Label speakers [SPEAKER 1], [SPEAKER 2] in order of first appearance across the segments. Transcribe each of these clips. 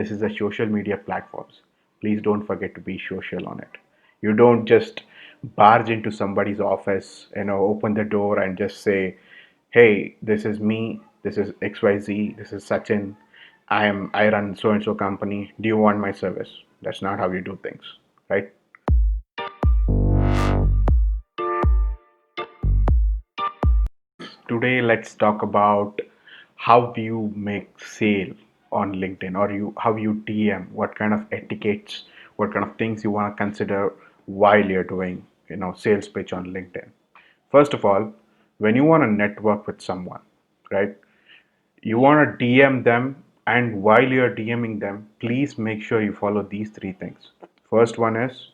[SPEAKER 1] This is a social media platforms. Please don't forget to be social on it. You don't just barge into somebody's office, open the door and just say, "Hey, this is me. This is XYZ. This is Sachin. I run so and so company. Do you want my service?" That's not how you do things, right? Today, let's talk about how you make sale on LinkedIn, or how you DM, what kind of etiquettes, what kind of things you want to consider while you're doing, sales pitch on LinkedIn. First of all, when you want to network with someone, right? You want to DM them, and while you're DMing them, please make sure you follow these three things. First one is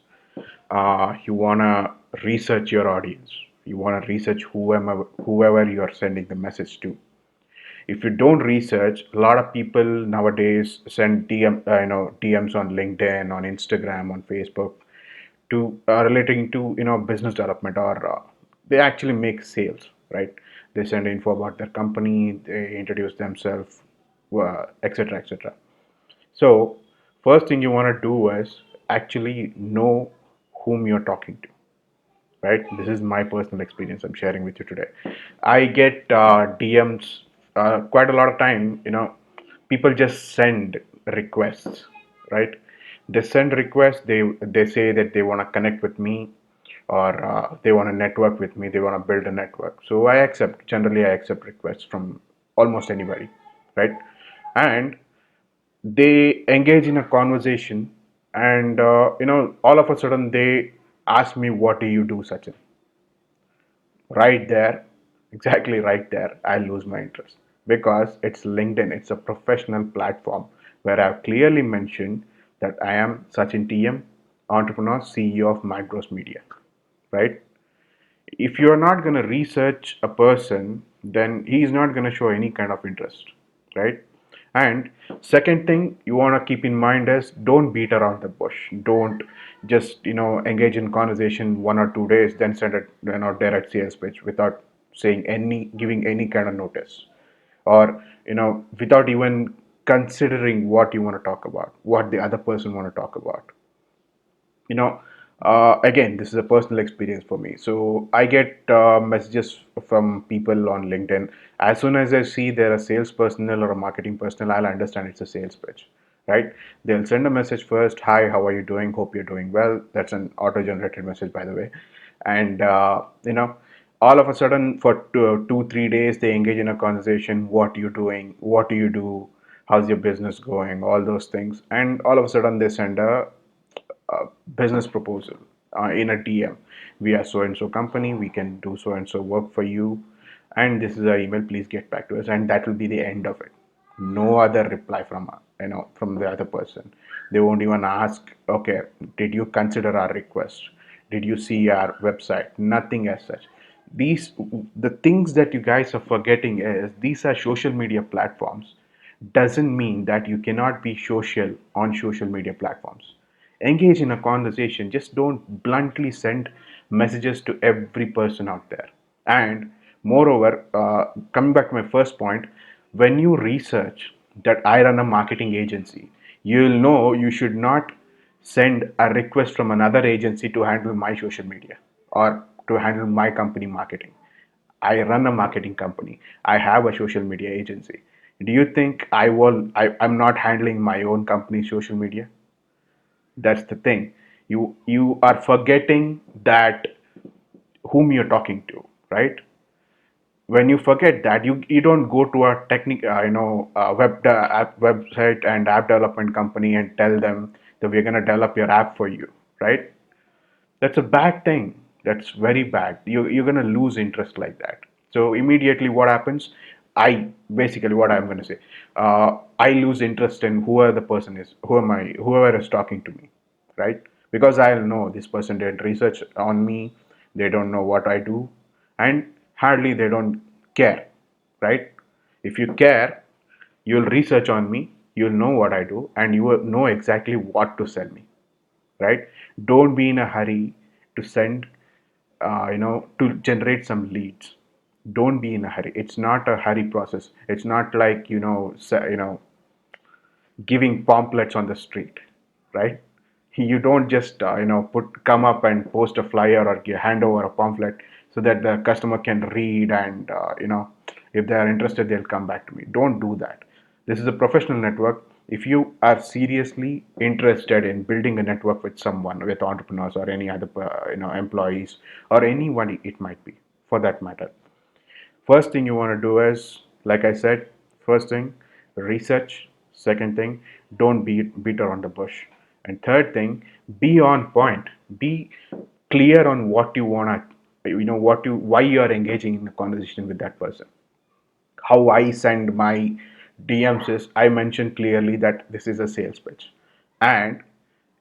[SPEAKER 1] you want to research your audience. You want to research whoever you are sending the message to. If you don't research, a lot of people nowadays send DMs on LinkedIn, on Instagram, on Facebook to relating to business development, or they actually make sales, right? They send info about their company, they introduce themselves, etc., etc. So first thing you want to do is actually know whom you're talking to, right? This is my personal experience I'm sharing with you today. I get DMs quite a lot of time. People just send requests, right? They send requests. They say that they want to connect with me, or they want to network with me. They want to build a network. So I accept. Generally, I accept requests from almost anybody, right? And they engage in a conversation, and all of a sudden they ask me, "What do you do, Sachin?" Right there, exactly right there, I lose my interest, because it's LinkedIn. It's a professional platform where I've clearly mentioned that I am Sachin TM, entrepreneur, CEO of Macros Media, right? If you're not going to research a person, then he's not going to show any kind of interest, right? And second thing you want to keep in mind is, don't beat around the bush. Don't just engage in conversation 1 or 2 days, then send a direct sales pitch without saying any giving any kind of notice, or without even considering what you want to talk about, what the other person want to talk about. you know Again, this is a personal experience for me. So I get messages from people on LinkedIn. As soon as I see they're a sales personnel or a marketing personnel, I'll understand it's a sales pitch, right? They'll send a message first: "Hi, how are you doing? Hope you're doing well." That's an auto generated message, by the way. And all of a sudden, for 2 3 days, they engage in a conversation: "What are you doing? What do you do? How's your business going?" All those things. And all of a sudden they send business proposal in a DM: "We are so and so company. We can do so and so work for you, and this is our email. Please get back to us." And that will be the end of it. No other reply from from the other person. They won't even ask, "Okay, did you consider our request? Did you see our website?" Nothing as such. These The things that you guys are forgetting is, these are social media platforms. Doesn't mean that you cannot be social on social media platforms. Engage in a conversation. Just don't bluntly send messages to every person out there. And moreover, coming back to my first point, when you research that I run a marketing agency, you'll know you should not send a request from another agency to handle my social media, or to handle my company marketing. I run a marketing company. I have a social media agency. Do you think I'm not handling my own company's social media? That's the thing. You are forgetting that whom you're talking to, right? When you forget that, you don't go to a technic app website and app development company and tell them that we're going to develop your app for you, right? That's a bad thing. That's very bad. You're going to lose interest like that. So immediately what happens, I basically, what I'm going to say, I lose interest in whoever the person is, whoever is talking to me, right? Because I'll know this person did research on me. They don't know what I do, and hardly they don't care, right? If you care, you'll research on me, you'll know what I do, and you will know exactly what to sell me, right? Don't be in a hurry to send, to generate some leads. Don't be in a hurry. It's not a hurry process. It's not like, giving pamphlets on the street, right? You don't just come up and post a flyer or hand over a pamphlet so that the customer can read and if they are interested they'll come back to me. Don't do that. This is a professional network. If you are seriously interested in building a network with someone, with entrepreneurs or any other employees or anyone it might be for that matter, first thing you want to do is, like I said, first thing, research. Second thing, don't beat around the bush. And third thing, be on point. Be clear on what you want to, why you are engaging in a conversation with that person. How I send my DMs is I mention clearly that this is a sales pitch. And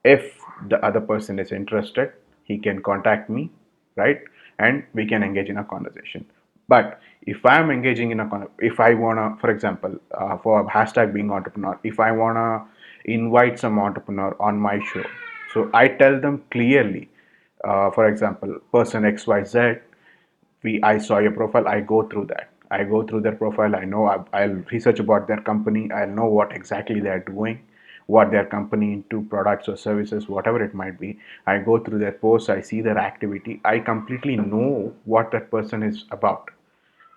[SPEAKER 1] if the other person is interested, he can contact me, right? And we can engage in a conversation. But if I'm engaging in if I wanna, for example, for hashtag being entrepreneur, if I wanna invite some entrepreneur on my show, so I tell them clearly, for example, person XYZ, I saw your profile, I go through that, I go through their profile, I know, I'll research about their company, I'll know what exactly they're doing, what their company into, products or services, whatever it might be. I go through their posts, I see their activity, I completely know what that person is about,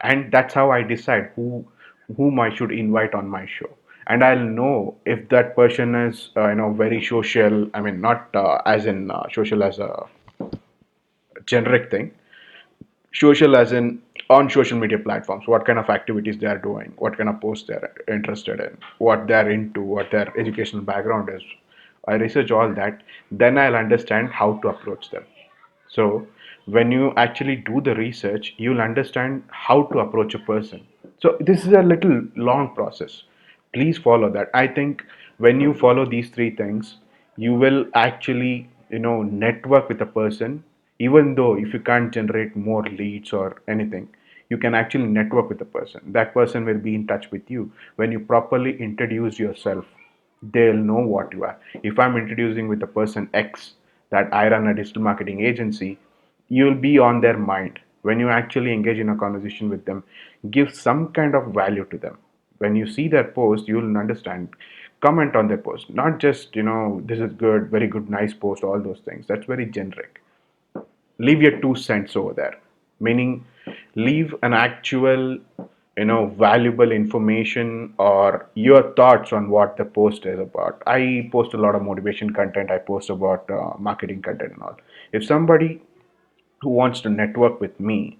[SPEAKER 1] and that's how I decide whom I should invite on my show. And I'll know if that person is very social, I mean not as in social as a generic thing, social as in on social media platforms, what kind of activities they are doing, what kind of posts they're interested in, what they're into, what their educational background is. I research all that, then I'll understand how to approach them. So when you actually do the research, you'll understand how to approach a person. So this is a little long process. Please follow that. I think when you follow these three things, you will actually, network with a person. Even though if you can't generate more leads or anything, you can actually network with the person. That person will be in touch with you. When you properly introduce yourself, they'll know what you are. If I'm introducing with the person X that I run a digital marketing agency, you'll be on their mind. When you actually engage in a conversation with them, give some kind of value to them. When you see their post, you'll understand. Comment on their post, not just, this is good, very good, nice post, all those things. That's very generic. Leave your 2 cents over there, meaning leave an actual valuable information or your thoughts on what the post is about. I post a lot of motivation content, I post about marketing content and all. If somebody who wants to network with me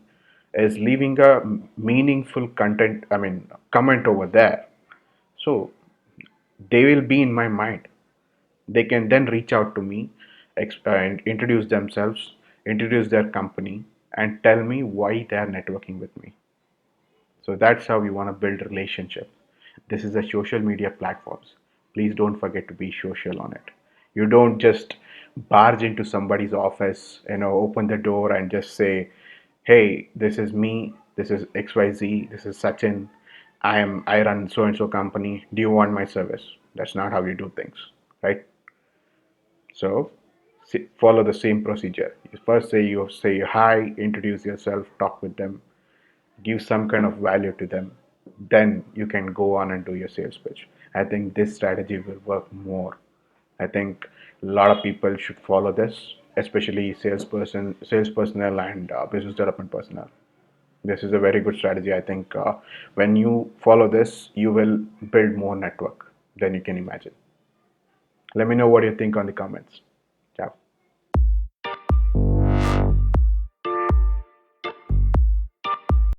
[SPEAKER 1] is leaving a meaningful content, I mean comment over there, so they will be in my mind. They can then reach out to me and introduce themselves, introduce their company, and tell me why they are networking with me. So that's how we want to build relationship. This is a social media platforms. Please don't forget to be social on it. You don't just barge into somebody's office, open the door and just say, "Hey, this is me. This is XYZ. This is Sachin. I run so and so company. Do you want my service?" That's not how you do things, right? So follow the same procedure. First you say hi, introduce yourself, talk with them, give some kind of value to them. Then you can go on and do your sales pitch. I think this strategy will work more. I think a lot of people should follow this, especially sales personnel, and business development personnel. This is a very good strategy. I think when you follow this, you will build more network than you can imagine. Let me know what you think on the comments.